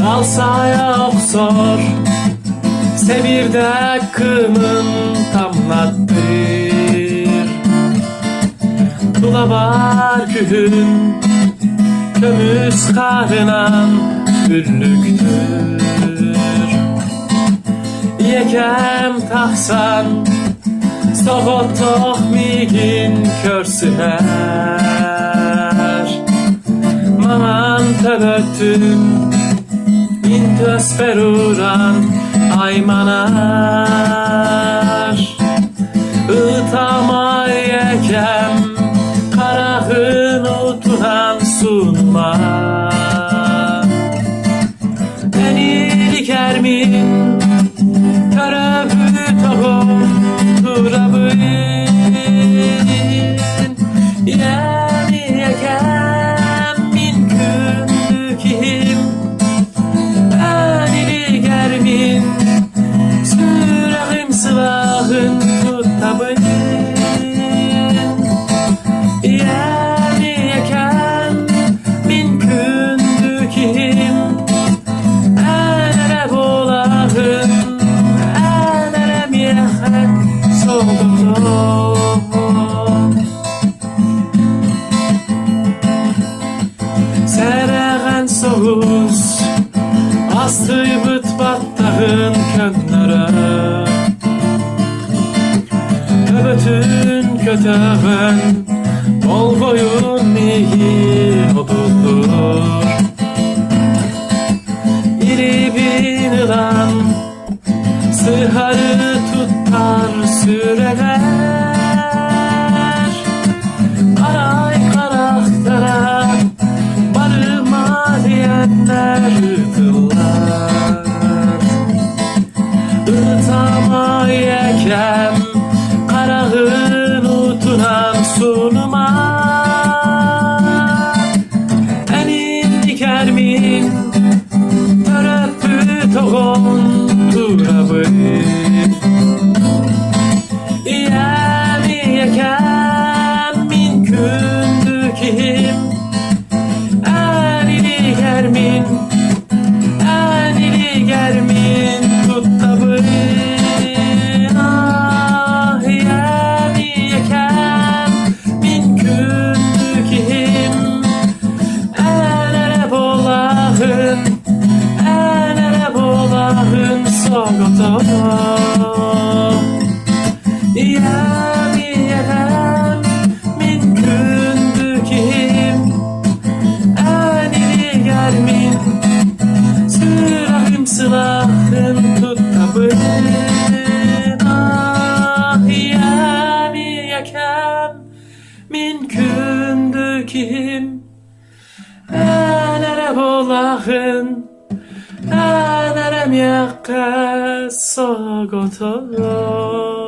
Alsaya oksor Sevirde kımın tamlattır. Tula var kühün kömüz karınan güllüktür. Yekem tahsan soğut tohmigin körsüher. Maman tölöttün min tösperuran aymanar. Itama yekem karahın utunan sunma. Beni dikermin köröbü tohum turabın. Yemi yekem min kündükihim. Beni dikermin sürahim silahın tutabın. Yemi yekem min kündükihim. Enere bolahın enerem yehem soğudum. Sereğen soğuz astı bıt battağın könlere. Köbötün köteğen bol boyun mihi odulur. İri bin yılan sıharı tutar süreler. Aray karaktara barıma diyenler kıllar. Itama yekem karahın utunan sunuma. Enin dikermin töröpü toğun turabı. Yemi yekem min kündükihim. Enili germin tuttabın. Ah yemi yekem min kündükihim. Enere bolahın soğutum. Yemi yekem min kündükihim. Enili germin sürahim silahın tutabın. Ah yemi yekem min kündükihim. Enere bolahın enerem yekke soğutum.